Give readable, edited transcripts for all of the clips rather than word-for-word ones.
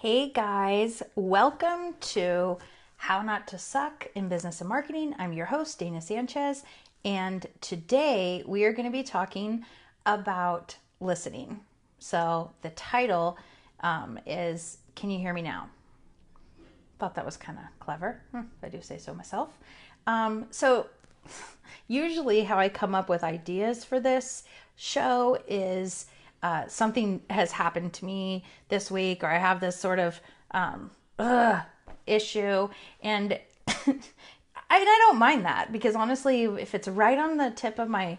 Hey guys, welcome to How Not to Suck in Business and Marketing. I'm your host, Dana Sanchez, and today we are going to be talking about listening. So the title is Can You Hear Me Now? Thought that was kind of clever, if I do say so myself. So usually how I come up with ideas for this show is something has happened to me this week, or I have this sort of issue, and I don't mind that, because honestly, if it's right on the tip of my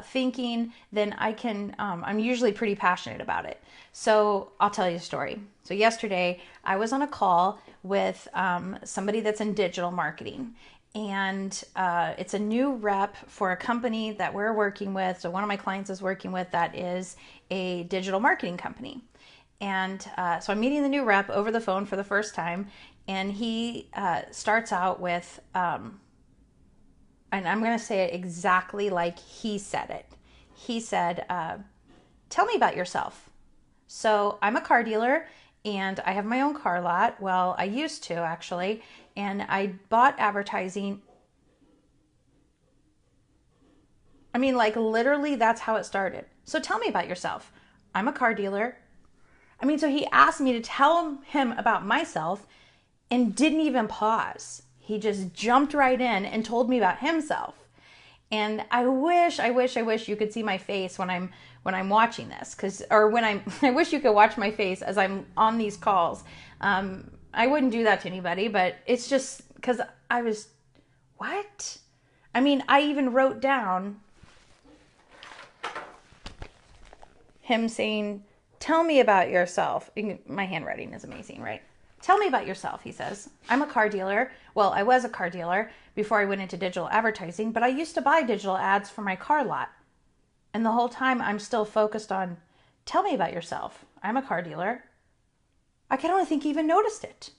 thinking, then I can, I'm usually pretty passionate about it. So I'll tell you a story. So yesterday I was on a call with somebody that's in digital marketing, and it's a new rep for a company that we're working with. So one of my clients is working with that is a digital marketing company. And so I'm meeting the new rep over the phone for the first time, and he starts out with, and I'm going to say it exactly like he said it. He said, tell me about yourself. So I'm a car dealer and I have my own car lot. Well, I used to actually, and I bought advertising. I mean, like literally that's how it started. So tell me about yourself. I'm a car dealer. I mean, so he asked me to tell him about myself and didn't even pause. He just jumped right in and told me about himself. And I wish you could see my face when I'm watching this, I wish you could watch my face as I'm on these calls. I wouldn't do that to anybody, but it's just because I was, what? I mean, I even wrote down him saying, tell me about yourself. My handwriting is amazing, right? Tell me about yourself, he says. I'm a car dealer. Well, I was a car dealer before I went into digital advertising, but I used to buy digital ads for my car lot. And the whole time I'm still focused on, tell me about yourself. I'm a car dealer. I don't think he even noticed it.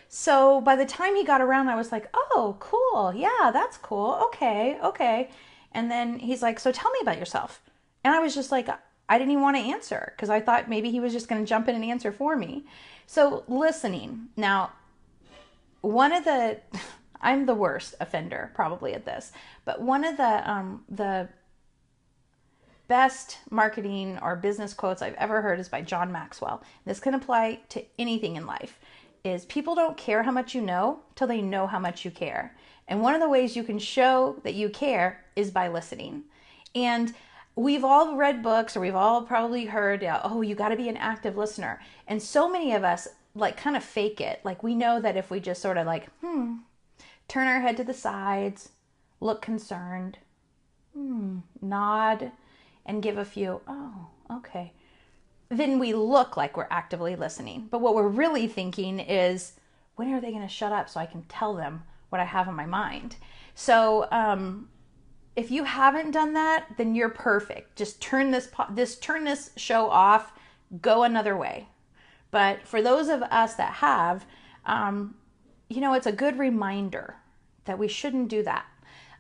So by the time he got around, I was like, oh, cool. Yeah, that's cool. Okay. And then he's like, so tell me about yourself. And I was just like, I didn't even want to answer because I thought maybe he was just going to jump in and answer for me. So listening. Now, I'm the worst offender probably at this, but one of the best marketing or business quotes I've ever heard is by John Maxwell. This can apply to anything in life. Is people don't care how much you know till they know how much you care. And one of the ways you can show that you care is by listening. And we've all read books, or we've all probably heard, oh, you got to be an active listener. And so many of us like kind of fake it. Like we know that if we just sort of like, turn our head to the sides, look concerned, nod, and give a few, oh, okay, then we look like we're actively listening. But what we're really thinking is, when are they going to shut up so I can tell them what I have in my mind? So if you haven't done that, then you're perfect. Just turn this show off, go another way. But for those of us that have, it's a good reminder that we shouldn't do that.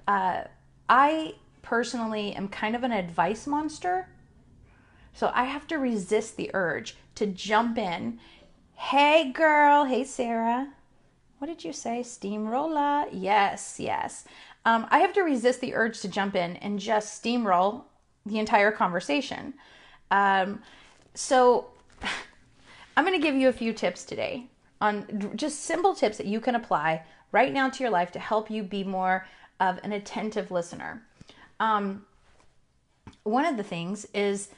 I personally am kind of an advice monster. So I have to resist the urge to jump in. Hey girl, hey Sarah. What did you say? Steamroller? Yes. I have to resist the urge to jump in and just steamroll the entire conversation. So I'm going to give you a few tips today on just simple tips that you can apply right now to your life to help you be more of an attentive listener. One of the things is,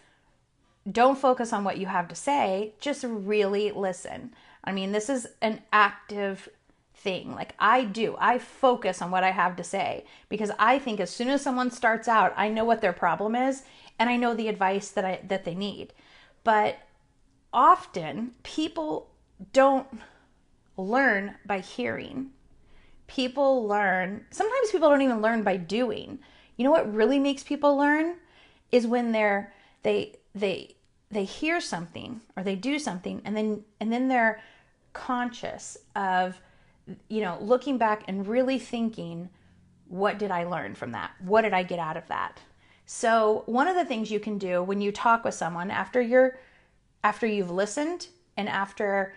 don't focus on what you have to say, just really listen. I mean, this is an active thing. Like I focus on what I have to say, because I think as soon as someone starts out, I know what their problem is and I know the advice that they need. But often people don't learn by hearing. Sometimes people don't even learn by doing. You know what really makes people learn is when they hear something or they do something, and then they're conscious of, looking back and really thinking, what did I learn from that? What did I get out of that? So one of the things you can do when you talk with someone after you've listened and after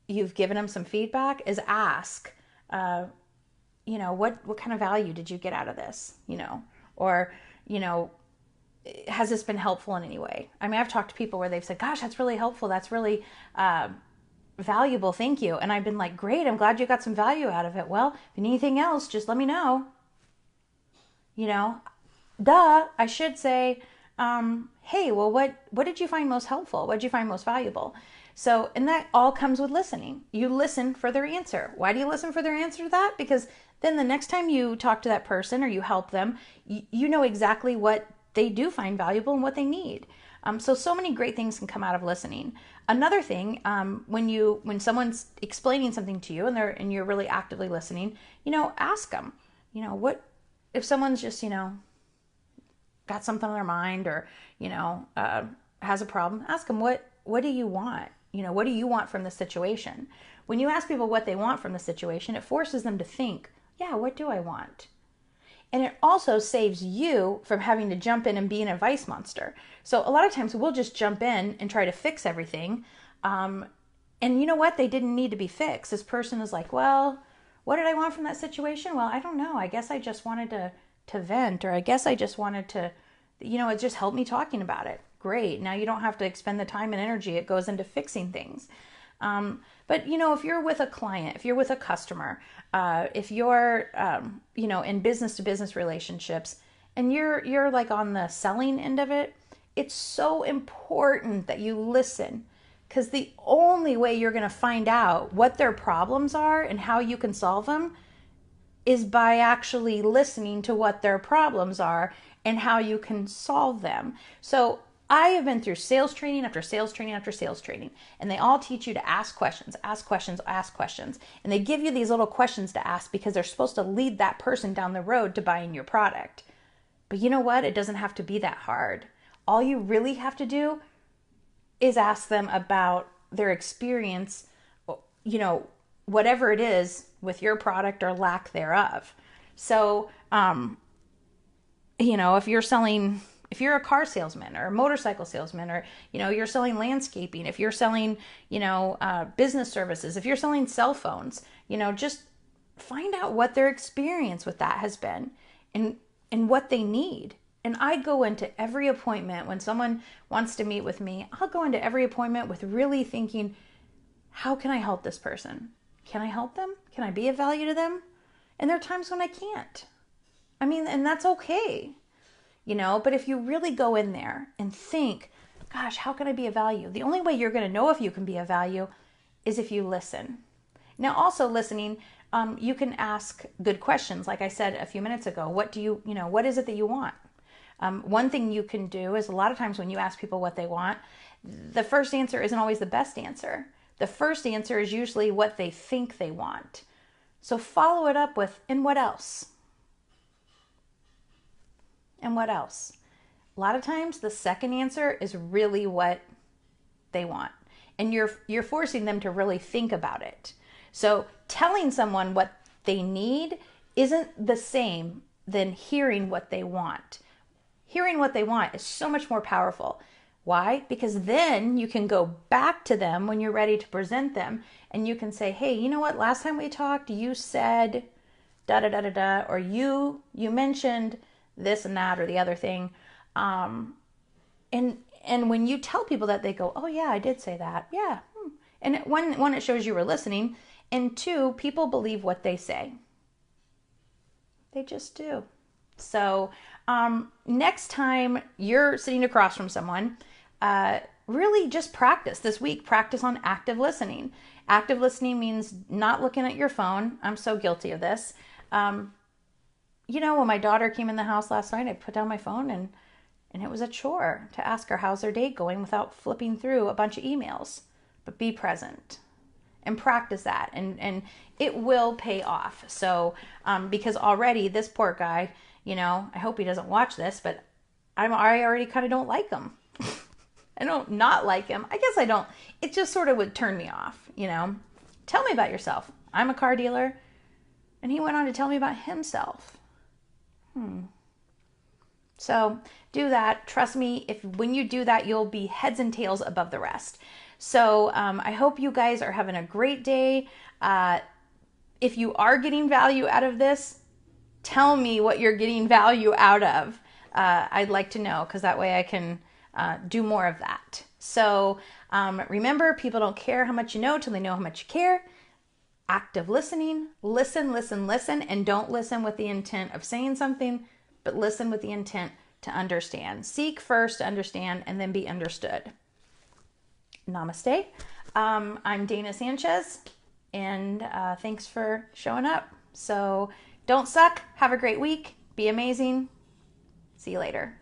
you've given them some feedback, is ask, what kind of value did you get out of this? Or, has this been helpful in any way? I mean, I've talked to people where they've said, gosh, that's really helpful. That's really valuable. Thank you. And I've been like, great. I'm glad you got some value out of it. Well, if you need anything else, just let me know. I should say, hey, well, what did you find most helpful? What did you find most valuable? So, and that all comes with listening. You listen for their answer. Why do you listen for their answer to that? Because then the next time you talk to that person or you help them, you know exactly what they do find valuable and what they need. So many great things can come out of listening. Another thing, when someone's explaining something to you and you're really actively listening, ask them, what if someone's just, got something on their mind or, has a problem, ask them, what do you want? What do you want from the situation? When you ask people what they want from the situation, it forces them to think, yeah, what do I want? And it also saves you from having to jump in and be an advice monster. So a lot of times we'll just jump in and try to fix everything. And you know what? They didn't need to be fixed. This person is like, well, what did I want from that situation? Well, I don't know. I guess I just wanted to vent, or I guess I just wanted to, it just helped me talking about it. Great. Now you don't have to expend the time and energy. It goes into fixing things. But if you're with a client, if you're with a customer, if you're, in business to business relationships and you're like on the selling end of it, it's so important that you listen, because the only way you're going to find out what their problems are and how you can solve them is by actually listening to what their problems are and how you can solve them. So I have been through sales training after sales training after sales training, and they all teach you to ask questions, ask questions, ask questions. And they give you these little questions to ask because they're supposed to lead that person down the road to buying your product. But you know what? It doesn't have to be that hard. All you really have to do is ask them about their experience, whatever it is with your product or lack thereof. So, if you're a car salesman or a motorcycle salesman, or, you're selling landscaping, if you're selling, business services, if you're selling cell phones, just find out what their experience with that has been and what they need. And I go into every appointment when someone wants to meet with me, I'll go into every appointment with really thinking, how can I help this person? Can I help them? Can I be of value to them? And there are times when I can't. And that's okay. But if you really go in there and think, gosh, how can I be of value? The only way you're going to know if you can be of value is if you listen. Now, also listening, you can ask good questions. Like I said a few minutes ago, what is it that you want? One thing you can do is, a lot of times when you ask people what they want, the first answer isn't always the best answer. The first answer is usually what they think they want. So follow it up with, and what else? And what else? A lot of times the second answer is really what they want. And you're forcing them to really think about it. So telling someone what they need isn't the same than hearing what they want. Hearing what they want is so much more powerful. Why? Because then you can go back to them when you're ready to present them, and you can say, hey, you know what? Last time we talked, you said da da da da da, or you mentioned this and that or the other thing. And when you tell people that, they go, oh yeah, I did say that. Yeah. And one, it shows you were listening. And two, people believe what they say. They just do. So next time you're sitting across from someone, really just practice this week. Practice on active listening. Active listening means not looking at your phone. I'm so guilty of this. When my daughter came in the house last night, I put down my phone and it was a chore to ask her how's their day going without flipping through a bunch of emails. But be present and practice that, and it will pay off. So because already this poor guy, I hope he doesn't watch this, but I already kind of don't like him. I don't not like him. I guess I don't. It just sort of would turn me off, Tell me about yourself. I'm a car dealer. And he went on to tell me about himself. So do that. Trust me, when you do that, you'll be heads and tails above the rest. So I hope you guys are having a great day. If you are getting value out of this, tell me what you're getting value out of. I'd like to know, because that way I can do more of that. So remember, people don't care how much you know till they know how much you care. Active listening, listen, listen, listen, and don't listen with the intent of saying something, but listen with the intent to understand. Seek first to understand, and then be understood. Namaste. I'm Dana Sanchez, and thanks for showing up. So don't suck. Have a great week. Be amazing. See you later.